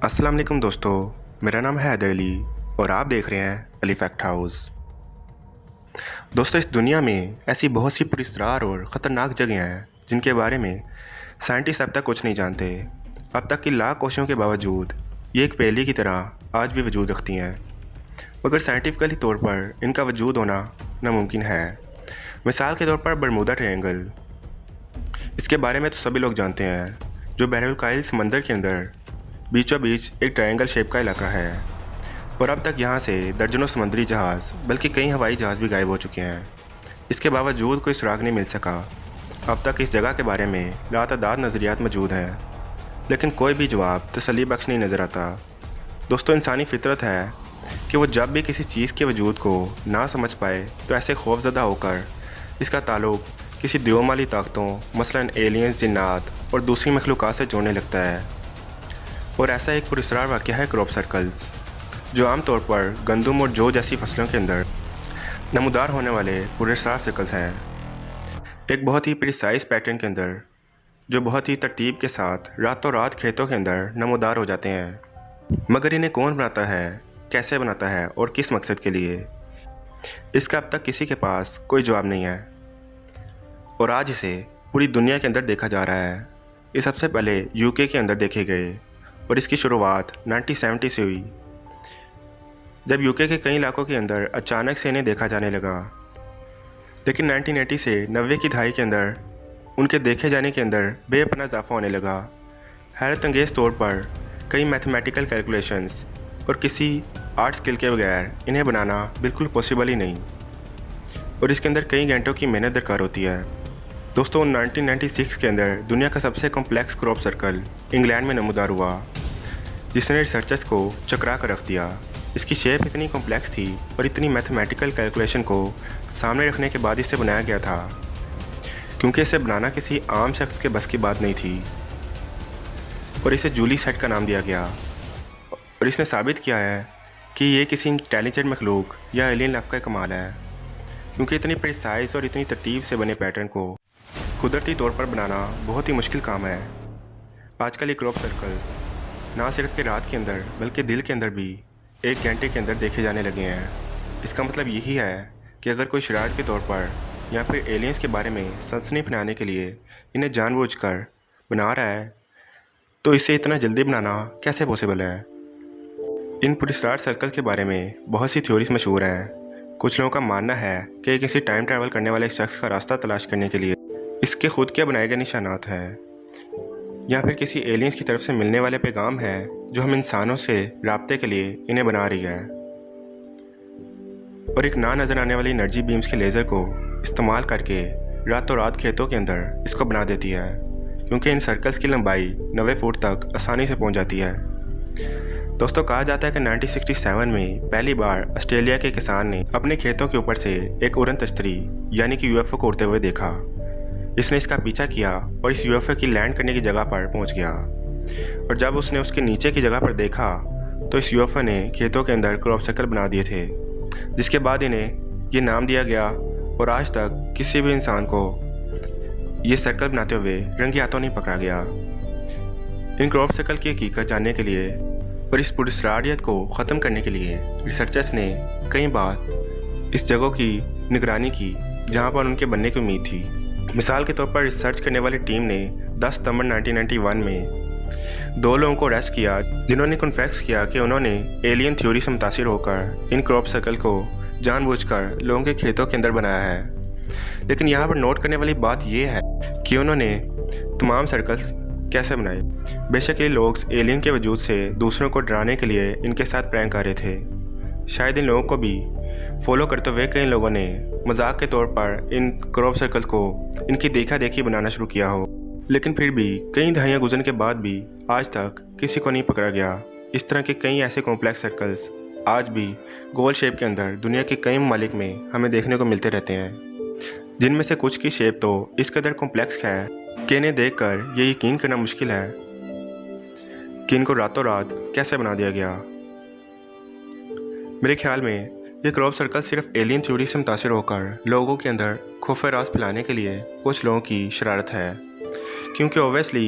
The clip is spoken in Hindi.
अस्सलाम वालेकुम दोस्तों, मेरा नाम है हैदर अली और आप देख रहे हैं अली फैक्ट हाउस। दोस्तों, इस दुनिया में ऐसी बहुत सी पुरस्कार और ख़तरनाक जगह हैं जिनके बारे में साइंटिस्ट अब तक कुछ नहीं जानते। अब तक की लाख कोशिशों के बावजूद ये एक पहेली की तरह आज भी वजूद रखती हैं, मगर साइंटिफिकली तौर पर इनका वजूद होना नामुमकिन है। मिसाल के तौर पर बरमूदा ट्रायंगल, इसके बारे में तो सभी लोग जानते हैं, जो बहरुल काहिल समंदर के अंदर बीचों बीच एक ट्रायंगल शेप का इलाका है और अब तक यहाँ से दर्जनों समुद्री जहाज़ बल्कि कई हवाई जहाज़ भी गायब हो चुके हैं। इसके बावजूद कोई सुराग नहीं मिल सका। अब तक इस जगह के बारे में लातादाद नज़रियात मौजूद हैं, लेकिन कोई भी जवाब तसल्ली बख्श नहीं नज़र आता। दोस्तों, इंसानी फितरत है कि वो जब भी किसी चीज़ के वजूद को ना समझ पाए तो ऐसे खौफजदा होकर इसका ताल्लुक किसी दियोमाली ताकतों मसलन एलियंस, जिन्नात और दूसरी मखलूक़ात से जोड़ने लगता है। और ऐसा एक पुरस्कार वाक़या है क्रॉप सर्कल्स, जो आमतौर पर गंदम और जौ जैसी फसलों के अंदर नमूदार होने वाले पुरस्कार सर्कल्स हैं। एक बहुत ही प्रिसाइज पैटर्न के अंदर जो बहुत ही तरतीब के साथ रातों रात खेतों के अंदर नमूदार हो जाते हैं। मगर इन्हें कौन बनाता है, कैसे बनाता है और किस मकसद के लिए, इसका अब तक किसी के पास कोई जवाब नहीं है और आज इसे पूरी दुनिया के अंदर देखा जा रहा है। ये सबसे पहले यूके के अंदर देखे गए और इसकी शुरुआत 1970 से हुई, जब यूके के कई इलाकों के अंदर अचानक से इन्हें देखा जाने लगा। लेकिन 1980 से 90 की दहाई के अंदर उनके देखे जाने के अंदर बेपनाह इजाफा होने लगा। हैरत अंगेज़ तौर पर कई मैथमेटिकल कैलकुलेशंस और किसी आर्ट स्किल के बगैर इन्हें बनाना बिल्कुल पॉसिबल ही नहीं और इसके अंदर कई घंटों की मेहनत दरकार होती है। दोस्तों, 1996 के अंदर दुनिया का सबसे कॉम्प्लेक्स क्रॉप सर्कल इंग्लैंड में नमूदार हुआ, जिसने रिसर्चर्स को चकरा कर रख दिया। इसकी शेप इतनी कॉम्प्लेक्स थी और इतनी मैथमेटिकल कैलकुलेशन को सामने रखने के बाद इसे बनाया गया था, क्योंकि इसे बनाना किसी आम शख्स के बस की बात नहीं थी और इसे जूली सेट का नाम दिया गया। और इसने साबित किया है कि ये किसी इंटेलिजेंट मखलूक या एलियन लाइफ का कमाल है, क्योंकि इतनी प्रिसाइज और इतनी तरतीब से बने पैटर्न को कुदरती तौर पर बनाना बहुत ही मुश्किल काम है। आजकल ये क्रॉप सर्कल्स ना सिर्फ कि रात के अंदर बल्कि दिल के अंदर भी 1 घंटे के अंदर देखे जाने लगे हैं। इसका मतलब यही है कि अगर कोई शरारत के तौर पर या फिर एलियंस के बारे में सनसनी फैलाने के लिए इन्हें जानबूझकर बना रहा है, तो इसे इतना जल्दी बनाना कैसे पॉसिबल है। इन पुरस्कार सर्कल के बारे में बहुत सी थ्योरीज मशहूर हैं। कुछ लोगों का मानना है कि किसी टाइम ट्रैवल करने वाले शख्स का रास्ता तलाश करने के लिए इसके खुद के बनाए गए निशानात हैं, या फिर किसी एलियंस की तरफ से मिलने वाले पैगाम हैं जो हम इंसानों से राब्ते के लिए इन्हें बना रही है, और एक ना नज़र आने वाली एनर्जी बीम्स के लेज़र को इस्तेमाल करके रातों रात खेतों के अंदर इसको बना देती है, क्योंकि इन सर्कल्स की लंबाई 90 फुट तक आसानी से पहुंच जाती है। दोस्तों, कहा जाता है कि 1967 में पहली बार ऑस्ट्रेलिया के किसान ने अपने खेतों के ऊपर से एक उड़न तश्तरी यानी कि यूएफओ को उड़ते हुए देखा। इसने इसका पीछा किया और इस यूएफओ की लैंड करने की जगह पर पहुंच गया, और जब उसने उसके नीचे की जगह पर देखा तो इस यूएफओ ने खेतों के अंदर क्रॉप सर्कल बना दिए थे, जिसके बाद इन्हें ये नाम दिया गया और आज तक किसी भी इंसान को ये सर्कल बनाते हुए रंगी हाथों नहीं पकड़ा गया। इन क्रॉप सर्कल की हकीकत जानने के लिए और इस पुरस्कारियत को ख़त्म करने के लिए रिसर्चर्स ने कई बार इस जगह की निगरानी की जहाँ पर उनके बनने की उम्मीद थी। मिसाल के तौर पर रिसर्च करने वाली टीम ने 10 सितंबर 1991 में 2 लोगों को अरेस्ट किया, जिन्होंने कन्फेस किया कि उन्होंने एलियन थ्योरी से मुतासिर होकर इन क्रॉप सर्कल को जानबूझकर लोगों के खेतों के अंदर बनाया है। लेकिन यहाँ पर नोट करने वाली बात यह है कि उन्होंने तमाम सर्कल्स कैसे बनाए। बेशक ये लोग एलियन के वजूद से दूसरों को डराने के लिए इनके साथ प्रैंक कर रहे थे। शायद इन लोगों को भी फॉलो करते हुए कई लोगों ने मजाक के तौर पर इन क्रॉप सर्कल को इनकी देखा देखी बनाना शुरू किया हो, लेकिन फिर भी कई दहाइयाँ गुजरने के बाद भी आज तक किसी को नहीं पकड़ा गया। इस तरह के कई ऐसे कॉम्प्लेक्स सर्कल्स आज भी गोल शेप के अंदर दुनिया के कई ममालिक में हमें देखने को मिलते रहते हैं, जिनमें से कुछ की शेप तो इस कदर कॉम्प्लेक्स है कि इन्हें देखकर ये यकीन करना मुश्किल है कि इनको रातों रात कैसे बना दिया गया। मेरे ख्याल में ये क्रॉप सर्कल सिर्फ एलियन थ्योरी से मुतासिर होकर लोगों के अंदर खौफ राज फैलाने के लिए कुछ लोगों की शरारत है, क्योंकि ओबियसली